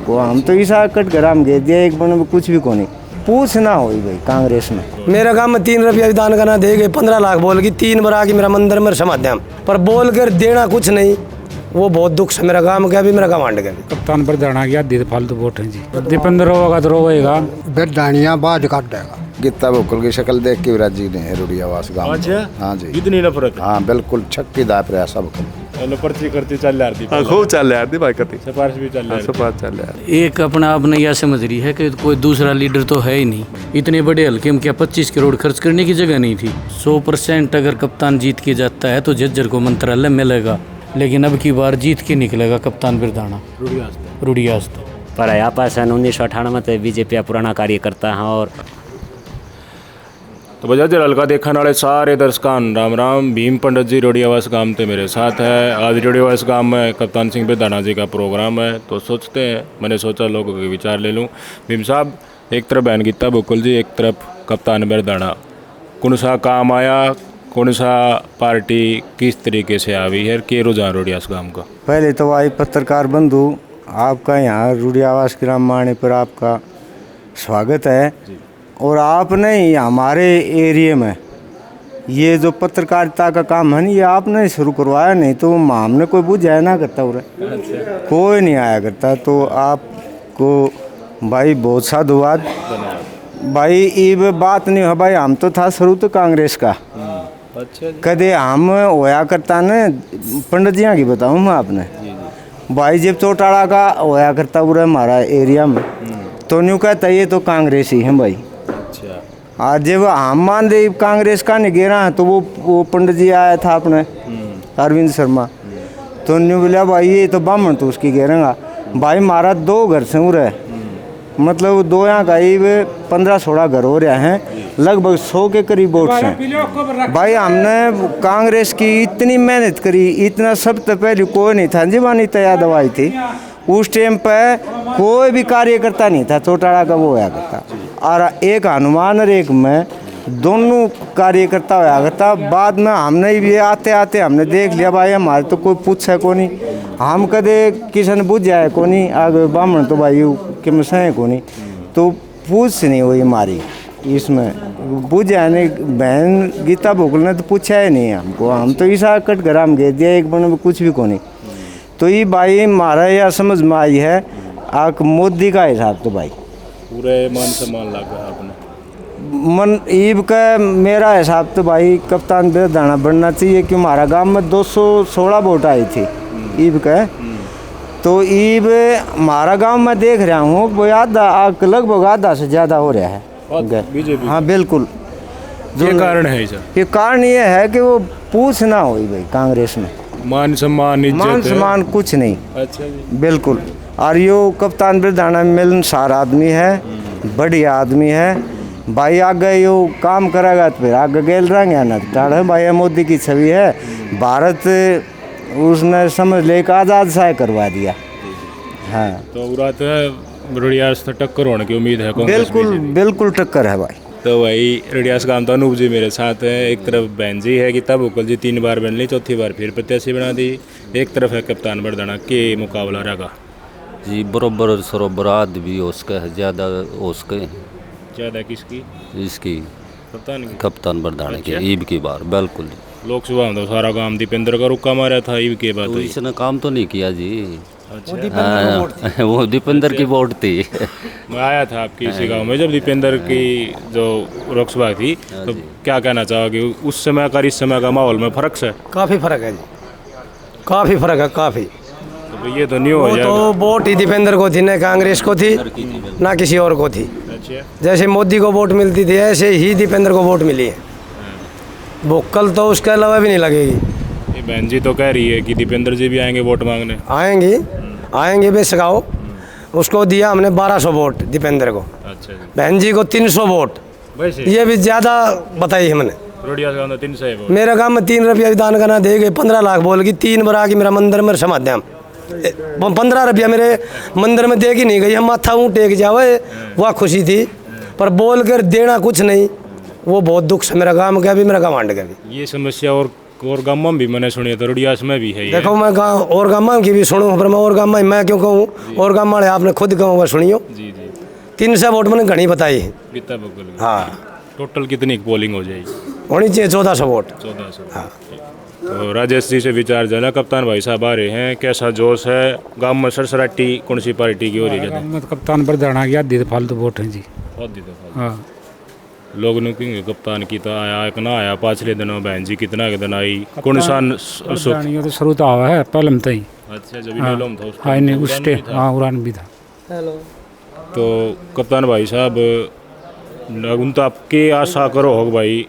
हमको, हम तो ईसा कटघराम गए दिया एक बन में कुछ भी को नहीं पूछना हो भाई कांग्रेस में। मेरे गांव में 3 रुपया दान करना दे गए 15 लाख बोल की 3 बार आके मेरा मंदिर में समाध्याम पर बोल कर देना कुछ नहीं, वो बहुत दुख से मेरा गांव गया भी मेरा गांव आंड गया। कप्तान पर जाना गया दीद फालतू वोट है जी, दीपेंद्र होगा तो रोएगा बेदानिया बाद काट देगा। गीता भुक्कल की शक्ल देख के विराज जी ने रुड़ियावास गाँव। अच्छा हाँ जी, इतनी नफरत। हाँ बिल्कुल छक्की दाप रहा सब। पर्ची करती चल रही थी, खूब चल रहा थी भाई कती सिफारिश भी चल रही सुपात चल रहा है। एक अपना आप ने यह समझ रही है कि कोई दूसरा लीडर तो है ही नहीं, इतने बड़े हल्के में क्या 25 करोड़ खर्च करने की जगह नहीं थी। 100% अगर कप्तान जीत के जाता है तो झज्जर को मंत्रालय मिलेगा, लेकिन अब की बार जीत के निकलेगा कप्तान बिरदाना रुड़ियास्त। पर यहाँ सन 1998 में बीजेपी पुराना कार्यकर्ता है। और तो बजाजर हल्का देखने वाले सारे दर्शकान राम राम। भीम पंडित जी रोडियावास गांव ते मेरे साथ है। आज रोडियावास गांव में कप्तान सिंह बिरदाना जी का प्रोग्राम है, तो सोचते हैं, मैंने सोचा लोगों के विचार ले लूं। भीम साहब, एक तरफ बहन गीता भुक्कल जी, एक तरफ कप्तान बिरदाना, कौन सा काम आया, कौन सा पार्टी किस तरीके से आई है, के रुझान रोडियास गांव का? पहले तो भाई पत्रकार बंधु, आपका यहाँ रुड़ियावास ग्राम आने पर आपका स्वागत है। और आपने ही हमारे एरिया में ये जो पत्रकारिता का काम है ना, ये आपने शुरू करवाया, नहीं तो हमने कोई बुझाया ना करता उरे, कोई नहीं आया करता। तो आपको भाई बहुत साधुवाद भाई। ये बात नहीं है भाई, हम तो था शुरू तो कांग्रेस का, कदे हम होया करता न पंडित जी की बताऊँ मैं आपने भाई, जब चौटाला का होया करता पूरा हमारा एरिया में, तो न्यू कहता ये तो कांग्रेस ही है भाई। आज जब हम मान दे कांग्रेस का नहीं गिरा है, तो वो पंडित जी आया था अपने अरविंद शर्मा, तो न्यू बोला भाई ये तो बामण तो उसकी गिरेगा भाई। हमारा 2 घर से उरे, मतलब 2 यहाँ का ही 15-16 घर हो रहे हैं, लगभग 100 के करीब वोट हैं भाई। हमने कांग्रेस की इतनी मेहनत करी, इतना सब तो पहले कोई नहीं था, जीवानी तैयार दवाई थी उस टाइम पे, कोई भी कार्यकर्ता नहीं था चौटाला का वो होया करता। और एक हनुमान और एक मैं दोनों कार्यकर्ता होया करता। बाद में हमने भी आते आते हमने देख लिया भाई हमारे तो कोई पूछे को नहीं, हम कदे किसी ने बुझ जाए को नहीं, आगे ब्राह्मण तो भाई कि में सहे को नहीं, तो पूछ नहीं हुई हमारी इसमें बुझ जाए नहीं। बहन गीता भुक्कल ने तो पूछा ही नहीं हमको, हम तो ईसा कटघराम गए दिया एक बन में कुछ भी को नहीं। तो ये भाई हमारा यह समझ में आई है आक मोदी का हिसाब तो भाई पूरे मान सम्मान लगा आपने मन ईब का मेरा हिसाब तो भाई कप्तान बिरदाना बनना चाहिए, कि हमारा गांव में 216 वोट आई थी ईब का। तो ईब हमारा गांव में देख रहा हूँ वो आधा लगभग आधा से ज़्यादा हो रहा है बीजेपी। हाँ बिल्कुल, जो कारण है इसे, ये कारण ये है कि वो पूछ ना हो भाई कांग्रेस में, मान सम्मान कुछ नहीं। अच्छा जी, बिल्कुल। और यो कप्तान बिरदाना मिलनसार आदमी है, बढ़िया आदमी है भाई। आगे यो काम करेगा तो फिर आगे गेल रहेंगे ना टाढ़े भाई। मोदी की छवि है, भारत उसने समझ ले एक आज़ाद सा करवा दिया। हाँ तो रात रुड़ियास से टक्कर होने की उम्मीद है? बिल्कुल बिल्कुल टक्कर है भाई। तो भाई रुड़ियास गांव तो अनूप जी मेरे साथ है, एक तरफ बहन जी है गीता भुक्कल जी, 3 बार बन ली, चौथी बार फिर प्रत्याशी बना दी, एक तरफ है कप्तान बिरदाना, के मुकाबला रहेगा जी? बराबर सरोबर आदमी उसका है, ज़्यादा उसके ज़्यादा किसकी? इसकी कप्तान बिरदाना की ईब की बार। बिल्कुल, लोकसभा में तो सारा काम दीपेंद्र का रुका मारा था, ईब के बाद तो इसने काम तो नहीं किया जी। अच्छा, वो दीपेंद्र की वोट थी। मैं आया था आपके इसी गाँव में जब दीपेंद्र की जो लोकसभा थी, तो क्या कहना चाहोगे उस समय का इस समय का माहौल में फ़र्क है? काफ़ी फ़र्क है जी, काफ़ी फ़र्क है, काफ़ी। तो ये तो नहीं हो जाएगा, तो वोट ही दीपेंद्र को थी, न कांग्रेस को थी ना किसी और को थी। अच्छा, जैसे मोदी को वोट मिलती थी ऐसे ही दीपेंद्र को वोट मिली है। भुक्कल तो उसके अलावा भी नहीं लगेगी। बहन जी तो कह रही है कि दीपेंद्र जी भी आएंगे वोट मांगने। आएंगे बेसगाओ, उसको दिया हमने 1200 वोट दीपेंद्र को। अच्छा जी, बहन जी को 300 वोट, ये भी ज़्यादा बताई हमने। 300 वोट मेरे गांव में 3 रुपया दान करना दे गए 15 लाख बोल की 3 बार आके मेरा मंदिर में समाध्याम 15 रुपया मेरे मंदिर में दे के नहीं गई, हम माथा ऊँ टेक जावे, वह खुशी थी। पर बोल कर देना कुछ नहीं, वो बहुत दुख से मेरा गांव गया भी, मेरा गांव आंड गया भी। ये समस्या और और गाँव में भी मैंने सुनी है तो रुड़ियास में भी है ये। देखो मैं गाँव और गाँव की भी सुनूँ, पर मैं और गाँव मैं क्यों कहूँ, और गाँव वाले आपने खुद कहूँ वह सुनियो। जी जी। 300 वोट मैंने घनी बताई। कितना बगल? हाँ, टोटल कितनी पोलिंग हो जाएगी? होनी चाहिए 1400 वोट। 1400। हाँ। तो राजेश जी से विचार जाना, कप्तान भाई साहब आ रहे हैं, कैसा जोश है गांव में? सरसराटी कौन सी पार्टी की हो रही है? मैं तो कप्तान बरदाना की आधी फालतू वोट है जी। हाँ, लोग ने क्यों कप्तान की तो आया कि ना आया, पाछले दिनों बहन जी कितना के दिन आई, कौन सा बरदानियों तो शुरू तो आवा है पहले में तई। अच्छा, जब इनेलो में था उसको हाँ नहीं उस टाइम हाँ उड़ान भी था। तो कप्तान भाई साहब उन तो आपके आशा करो हो भाई,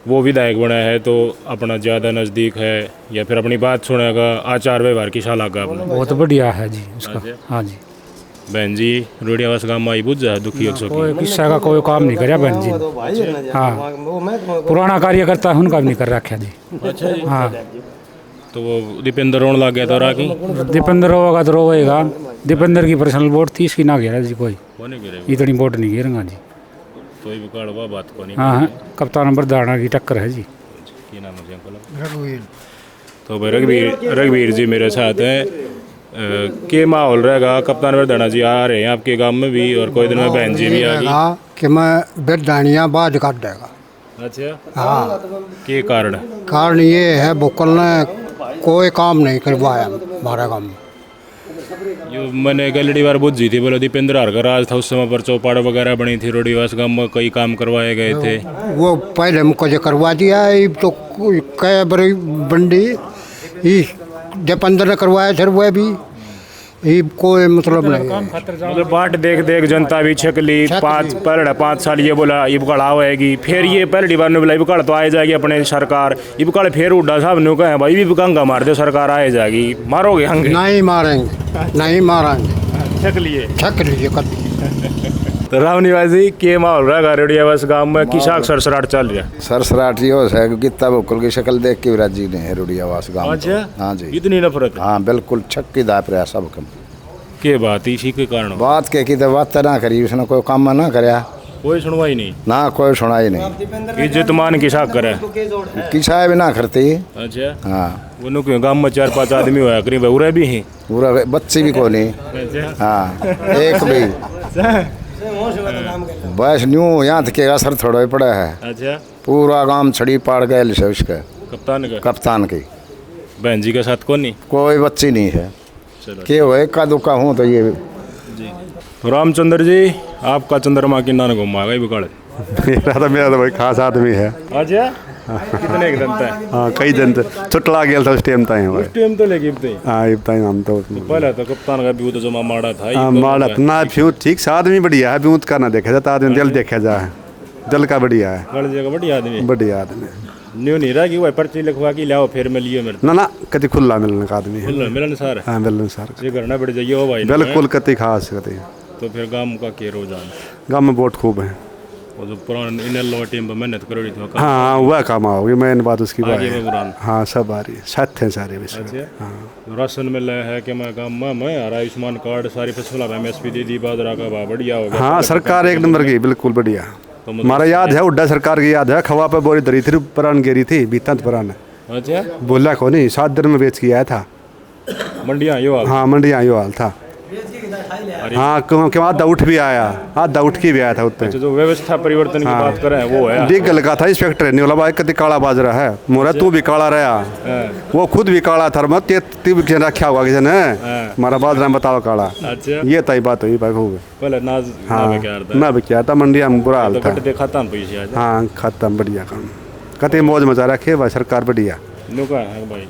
वो विधायक बना है तो अपना ज़्यादा नज़दीक है या फिर अपनी बात सुनेगा, आचार व्यवहार की शाला का अपना बहुत बढ़िया है जी उसका। हाँ जी, बहन जी रोडियावास गाँव में आई बुझ जाए दुखी एक कोई किस्सा का कोई काम नहीं कराया बहन जी। हाँ, पुराना कार्यकर्ता उनका भी नहीं कर रखा जी। अच्छा जी। हाँ, तो वो दीपेंद्र रोन लग गया था राखी। दीपेंद्र रोगा तो रोएगा, दीपेंद्र की पर्सनल वोट 30 की ना घेरा जी, कोई नहीं गिरे इतनी वोट नहीं घेरेगा जी। कोई भी काड़वा बात को नहीं। हाँ, कप्तान बरदाना की टक्कर है जी। की नाम है अंकल? रघुवीर। तो भाई रघुवीर जी मेरे साथ हैं। के माहौल रहेगा? कप्तान बरदाना जी आ रहे हैं आपके गांव में भी, और कोई दिन में बहन जी भी आ गई कि मैं बेदानियाँ बाज काट देगा। अच्छा, हाँ, के कारण? कारण ये है बुकल ने कोई काम नहीं करवाया हमारे गाँव में। यो मैंने गलड़ी बार बुझी थी, बोलो दीपेंद्र हर का राज था उस समय पर, चौपाड़ वगैरह बनी थी, रोडियावास गांव में कई काम करवाए गए थे। वो पहले मुझको जो करवा दिया है, तो कई बड़ी बंडी ये दीपेंद्र ने करवाया थे, वो भी ये कोई मतलब नहीं है। मतलब बाट देख देख जनता भी छकली। 5 साल ये बोला इबकड़ आएगी, फिर ये पहली बार ने बोला इबकड़ तो आ जाएगी अपने सरकार, इबकड़ फिर उड्डा साहब ने कहा भाई इबकंगा मार दो सरकार आ जाएगी, मारोगे हंगे? नहीं मारेंगे, नहीं मारेंगे, छक लीजिए तो राम निवासी के माहौल रहेगा रोडियावास गांव में? किसा सरसराट चल रहा है? सरसराट ये है कि कितना बुकल की शक्ल देख के राजी नहीं है रोडियावास गाँव। अच्छा, हाँ जी, इतनी नफरत? हाँ बिल्कुल छक्की दाप रहा सब कम। के बात इसी के कारण? बात के की तो बात ना करी उसने, कोई काम ना कराया, कोई सुनवाई नहीं ना कोई सुनाई नहीं। इज्जत मान किसा करे? किसा भी ना करती। अच्छा, हाँ, वो क्यों गांव में 4-5 आदमी हुआ करीब उरे भी हैं, पूरा बच्चे भी को नहीं। हाँ, एक भी बस न्यू यहाँ तक के असर थोड़ा ही पड़ा है। अच्छा, पूरा गांव छड़ी पाड़ गए से उसके कप्तान की। बहन जी के साथ कौन नहीं? कोई बच्ची नहीं है। चलो के हो एक का दुका हूँ तो ये जी। रामचंद्र जी आपका चंद्रमा की नान घुमा गई बिगाड़? मेरा तो भाई खास आदमी है। अच्छा, कितने दिन तक? हाँ, कई दिन तक छुटला गया था उस टाइम तक। उस टाइम तो लेके इब्ते हाँ इब्ते हम तो पहले तो कप्तान का भी तो जमा माड़ा था। हाँ, माड़ा ना फ्यूज ठीक से आदमी बढ़िया है, ब्यूत का ना देखा जाता, आदमी दिल देखा जाए, दिल का बढ़िया है, गल जगह बढ़िया आदमी, बढ़िया आदमी। न्यू नहीं रहा कि वो पर्ची लिखवा के लाओ फिर मिलियो मेरे ना कति खुला मिलने का आदमी है। मिलन सार? हाँ मिलन सार, ये करना पड़ जाइए हो भाई। बिल्कुल कति खास कति। तो फिर गांव का के रोजान गाँव में वोट खूब है। वो जो पुराने इनेलो टीम पर मेहनत करोड़ी थी हाँ वह काम आओगी, मैंने बात उसकी बात आगे में है। बुरान। हाँ सब आ रही है, साथ हैं सारे विषय। अच्छा, हाँ राशन मिल रहा है कि मैं गाँव में मैं आयुष्मान कार्ड सारी फसलों में MSP दे दी, बाजरा का भाव बढ़िया हो गया। हाँ सरकार एक नंबर की, बिल्कुल बढ़िया। हमारा याद है उड्डा सरकार की याद है, खवा पे बोरी धरी थी, पुरान गिरी थी बीतंत पुरान। अच्छा, बोला को नहीं 7 दिन में बेच के आया था मंडियाँ यो हाँ मंडियाँ यो हाल था। हाँ क्योंकि आधा उठ भी आया, आधा उठ के भी आया था उतने। जो व्यवस्था परिवर्तन की बात करें वो है डिग लगा था इंस्पेक्टर ने बोला भाई कति काला बाजरा है, मोरा तू भी काला रहा, वो खुद भी काला था, मत रखा होगा किसी ने हमारा बाजरा बताओ काला। अच्छा, ये तय बात हुई भाई खूब। पहले नाज ना भी क्या था, मंडिया में बुरा हाल था। खत्म पैसे हाँ खत्म, बढ़िया काम, कति मौज मजा रखे भाई सरकार बढ़िया। भाई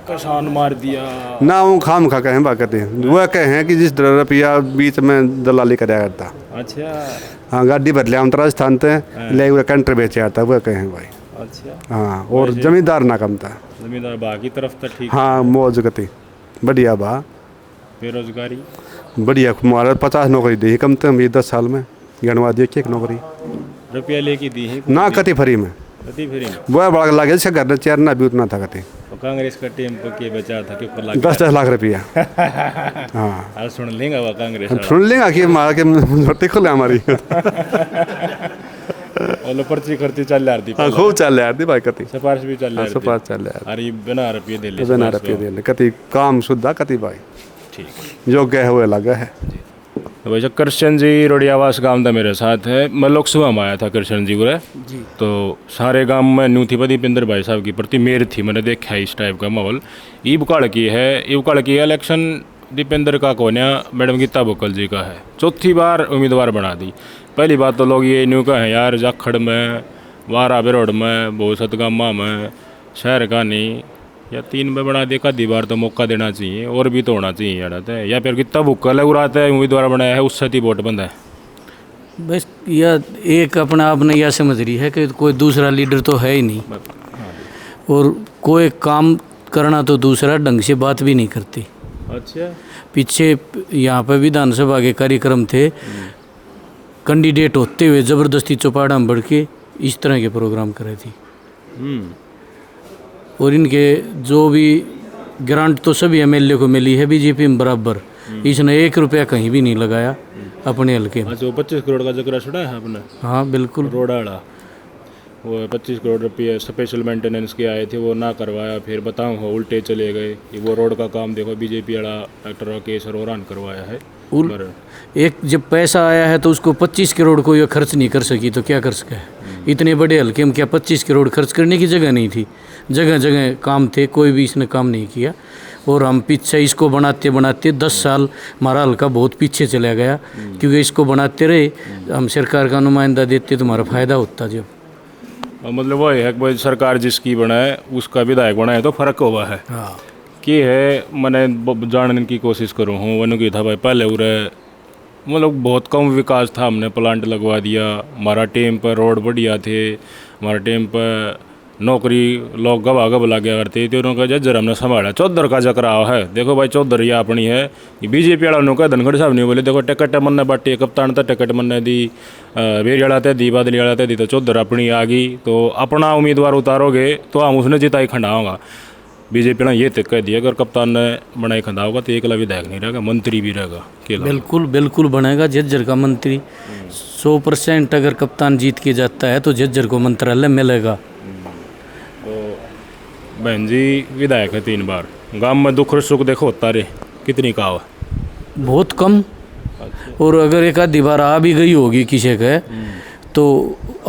किसान मार दिया ना वो खाम खा कहें बा कहते हैं, वह कहें कि जिस रुपया बीच में दलाली कराया करता। अच्छा, हाँ गाड़ी भर लिया हम राजस्थान से ले हुए कंट्री बेचे आता, वह कहें भाई। अच्छा, हाँ और जमींदार ना कम था, जमींदार बाकी तरफ तो ठीक। हाँ मौज गति बढ़िया बा। बेरोजगारी बढ़िया, हमारा 50 नौकरी दी कम से कम 10 साल में, गणवा दी एक नौकरी रुपया लेके दी है ना कति फ्री में, वह बड़ा लगे से घर चेयर ना भी उतना था कति। कांग्रेस का टीम को के बचा था कि 10 लाख रुपया। हाँ सुन लेंगे वो कांग्रेस, सुन लेंगे कि मारा के रोटी खुले हमारी। और पर्ची खर्ची चल रही थी हाँ खूब चल रहा थी भाई कति सिफारिश भी चल रही सिफारिश चल रहा अरे बिना रुपये दे ले बिना रुपये दे ले कति काम सुधा कति भाई ठीक योग्य है वो अलग है। तो भाई साहब कृष्ण जी रोडियावास गांव था मेरे साथ है। मैं लोकसभा में आया था कृष्ण जी को तो सारे गांव में न्यू थी दीपेंद्र भाई साहब की प्रति मेर थी। मैंने देखा इस टाइप का माहौल ईबकाड़ की इलेक्शन दीपेंद्र का कोन्या मैडम गीता बुक्कल जी का है। चौथी बार उम्मीदवार बना दी। पहली बात तो लोग ये न्यू का है यार जाखड़ में वारा बेरोड में बहुत गामा में शहर का नहीं या 3 में बना दे आधी बार तो मौका देना चाहिए और भी तो होना चाहिए यार है। या फिर गीता बुक्कल है उड़ाता है उम्मीदवार बनाया है उससे ही वोट बंद है। बस यह एक अपना आपने यह समझ रही है कि कोई दूसरा लीडर तो है ही नहीं और कोई काम करना तो दूसरा ढंग से बात भी नहीं करती। अच्छा पीछे यहाँ पर विधानसभा के कार्यक्रम थे कैंडिडेट होते हुए ज़बरदस्ती चौपाड़ा में बढ़ के इस तरह के प्रोग्राम करे थी। और इनके जो भी ग्रांट तो सभी एमएलए को मिली है बीजेपी में बराबर। इसने 1 रुपया कहीं भी नहीं लगाया अपने हल्के में। अच्छा 25 करोड़ का जिक्र छुड़ा है आपने? हाँ बिल्कुल। रोडाड़ा वो 25 करोड़ रुपये स्पेशल मेंटेनेंस के आए थे वो ना करवाया फिर बताऊँ हो उल्टे चले गए। वो रोड का काम देखो बीजेपी वाला डॉक्टर राकेश अरोरान करवाया है। एक जब पैसा आया है तो उसको 25 करोड़ को ये खर्च नहीं कर सकी तो क्या कर सका है? इतने बड़े हल्के में क्या 25 करोड़ खर्च करने की जगह नहीं थी? जगह जगह काम थे, कोई भी इसने काम नहीं किया। और हम पीछे इसको बनाते बनाते 10 साल हमारा हल्का बहुत पीछे चला गया क्योंकि इसको बनाते रहे। हम सरकार का नुमाइंदा देते तो हमारा फ़ायदा होता। जब मतलब वो है कि सरकार जिसकी बनाए उसका विधायक बनाए तो फ़र्क हुआ है। हाँ कि है मैंने जानने की कोशिश करूँ हूँ वन की था भाई पहले उरे मतलब बहुत कम विकास था। हमने प्लांट लगवा दिया हमारा टाइम पर रोड बढ़िया थे हमारा टाइम पर नौकरी लोग गवा गब ला गया करते थे उनका जज्जर हमने संभाला। चौधर का जकराव है देखो भाई चौधर या अपनी है बीजेपी वाला उन्होंने धनखड़ साहब नहीं बोले देखो टिकट मन्ने बाटी कप्तान था टिकट मन्ने दी वेरी वाला दी बादली वाला दी तो चौधर अपनी आ गई तो अपना उम्मीदवार उतारोगे तो हम उसने जिताई खंडा होगा। बीजेपी ने ये तक कह दिया अगर कप्तान ने बनाई खंडा होगा तो एकला विधायक नहीं रहेगा मंत्री भी रहेगा। बिल्कुल बिल्कुल बनेगा झज्जर का मंत्री 100%। अगर कप्तान जीत के जाता है तो झज्जर को मंत्रालय मिलेगा। बहन जी विधायक है 3 बार गांव में दुख सुख देखो होता रे कितनी कहा बहुत कम। और अगर एक आधी बार आ भी गई होगी किसी का तो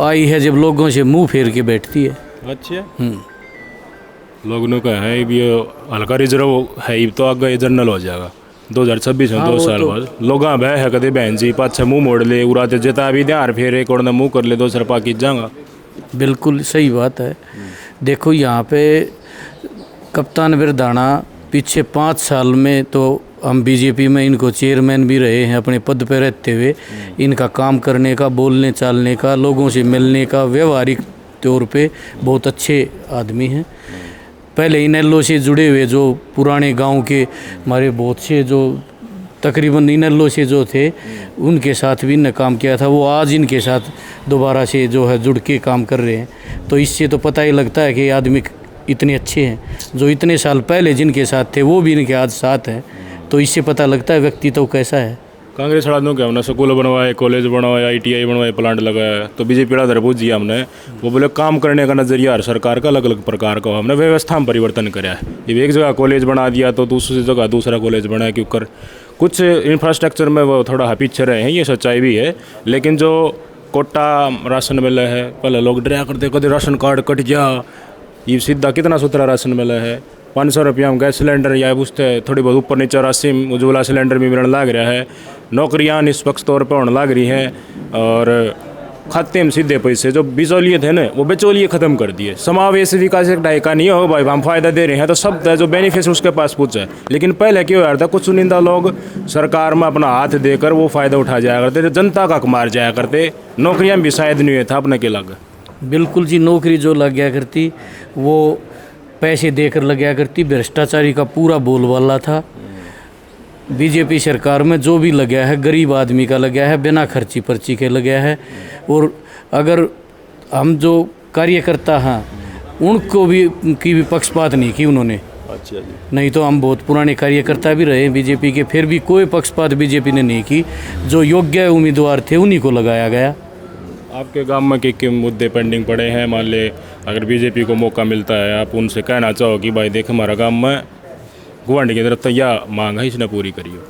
आई है जब लोगों से मुंह फेर के बैठती है। अच्छा लोगों ने कहा है भी हल्का रिजर्व है तो आगे जनरल हो जाएगा 2026 में 2 साल बाद लोग बह है कदे बहन जी पाछा मुँह मोड़ ले उड़ाते जिता भी ध्यान फिर एक और मुँह कर ले 2 सरपा की जाऊँगा। बिल्कुल सही बात है। देखो यहाँ पे कप्तान बिरदाना पीछे 5 साल में तो हम बीजेपी में इनको चेयरमैन भी रहे हैं अपने पद पर रहते हुए। इनका काम करने का बोलने चालने का लोगों से मिलने का व्यवहारिक तौर पे बहुत अच्छे आदमी हैं। पहले इनेलो से जुड़े हुए जो पुराने गांव के हमारे बहुत से जो तकरीबन इनेलो से जो थे उनके साथ भी इनने काम किया था वो आज इनके साथ दोबारा से जो है जुड़ के काम कर रहे हैं। तो इससे तो पता ही लगता है कि आदमी इतने अच्छे हैं। जो इतने साल पहले जिनके साथ थे वो भी इनके आज साथ हैं तो इससे पता लगता है व्यक्ति तो कैसा है। कांग्रेस वालों ने क्या हमने स्कूल बनवाए कॉलेज बनवाए ITI बनवाए प्लांट लगाया तो बीजेपी वाला दरबूज जी हमने वो बोले काम करने का नज़रिया हर सरकार का अलग अलग प्रकार का हमने व्यवस्था में परिवर्तन कराया है। एक जगह कॉलेज बना दिया तो दूसरी जगह दूसरा कॉलेज बनाया क्योंकि कुछ इंफ्रास्ट्रक्चर में वो थोड़ा पीछे रहे हैं ये सच्चाई भी है। लेकिन जो कोटा राशन मिला है पहले लोग डरा करते कभी राशन कार्ड कट गया ये सीधा कितना सुथरा राशन मिला है 500 रुपया में गैस सिलेंडर या पूछते थोड़ी बहुत ऊपर नीचे राशि उज्ज्वला सिलेंडर भी मिलने लग रहा है। नौकरियां निष्पक्ष तौर पर होने लग रही हैं और खाते में सीधे पैसे जो बिचौलिए थे ना वो बिचौलिए ख़त्म कर दिए। समावेश विकास एक ढाई नहीं हो भाई हम फायदा दे रहे हैं तो सब जो बेनिफिट उसके पास पूछा है। लेकिन पहले क्यों यार था कुछ चुनिंदा लोग सरकार में अपना हाथ देकर वो फ़ायदा उठा जाया करते जनता का मार जाया करते। नौकरियाँ भी शायद नहीं था अपने के लग। बिल्कुल जी नौकरी जो लग गया करती वो पैसे देकर लग गया करती। भ्रष्टाचारी का पूरा बोलबाला था। बीजेपी सरकार में जो भी लग गया है गरीब आदमी का लग गया है बिना खर्ची पर्ची के लग गया है। और अगर हम जो कार्यकर्ता हैं उनको भी की भी पक्षपात नहीं की उन्होंने। अच्छा जी। नहीं तो हम बहुत पुराने कार्यकर्ता भी रहे बीजेपी के फिर भी कोई पक्षपात बीजेपी ने नहीं की। जो योग्य उम्मीदवार थे उन्हीं को लगाया गया। आपके गांव में क्या मुद्दे पेंडिंग पड़े हैं? मान ले अगर बीजेपी को मौका मिलता है, आप उनसे कहना चाहो कि भाई देख हमारा गांव में गुवांडी की तरफ तो यह मांग है, इसने पूरी करियो।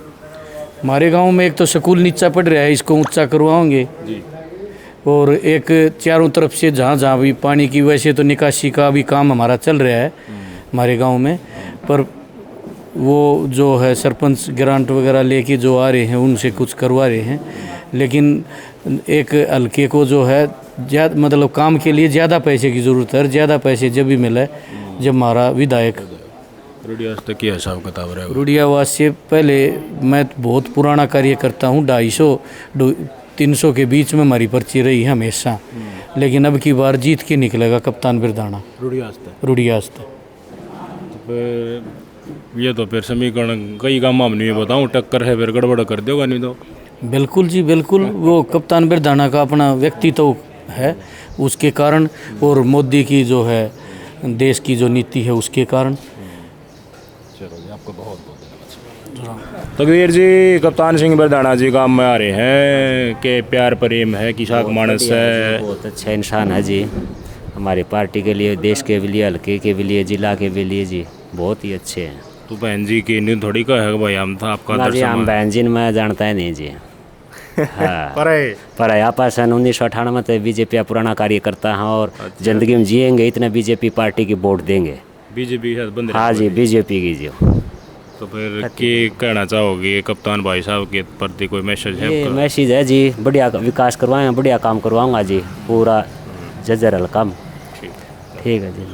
हमारे गांव में एक तो स्कूल नीचा पड़ रहा है, इसको ऊंचा करवाओगे जी। और एक चारों तरफ से जहाँ जहाँ भी पानी की, वैसे तो निकासी का भी काम हमारा चल रहा है हमारे गांव में, पर वो जो है सरपंच ग्रांट वगैरह लेके जो आ रहे हैं उनसे कुछ करवा रहे हैं, लेकिन एक हल्के को जो है ज़्यादा मतलब काम के लिए ज़्यादा पैसे की ज़रूरत है। ज़्यादा पैसे जब भी मिले जब हमारा विधायक रुडियास तक की हिसाब किताब रहे। रुडियावास से पहले मैं बहुत पुराना कार्य करता हूँ, 250-300 के बीच में हमारी पर्ची रही है हमेशा, लेकिन अब की बार जीत के निकलेगा कप्तान बिरदाना रुडियास तक। ये तो फिर समीकरण कई गाँव में नहीं बताऊँ, टक्कर है फिर गड़बड़ कर दोगा नहीं तो। बिल्कुल जी बिल्कुल, वो कप्तान बिरदाना का अपना व्यक्तित्व है उसके कारण, और मोदी की जो है देश की जो नीति है उसके कारण। चलो जी, आपको बहुत बहुत धन्यवाद। तकदीर जी, कप्तान सिंह बिरदाना जी गाँव में आ रहे हैं के प्यार प्रेम है, किसान मानस है, बहुत अच्छा इंसान है जी, हमारी पार्टी के लिए, देश के लिए, हल्के के लिए, जिला के लिए जी बहुत ही अच्छे हैं। तो बहन जी की न्यू थोड़ी का है भाई, हम था आपका ना जी, हम बहन जी मैं जानता है नहीं जी। हाँ पर आपस 1998 से बीजेपी पुराना कार्य करता है और जिंदगी में जिएंगे इतने बीजेपी पार्टी की वोट देंगे। बीजेपी बंद। हाँ जी, बीजेपी की जी। तो फिर क्या कहना चाहोगे कप्तान भाई साहब के प्रति, कोई मैसेज है? ये मैसेज है जी, बढ़िया विकास करवाएं, बढ़िया काम करवाऊंगा जी, पूरा जजर हल्का। ठीक है जी।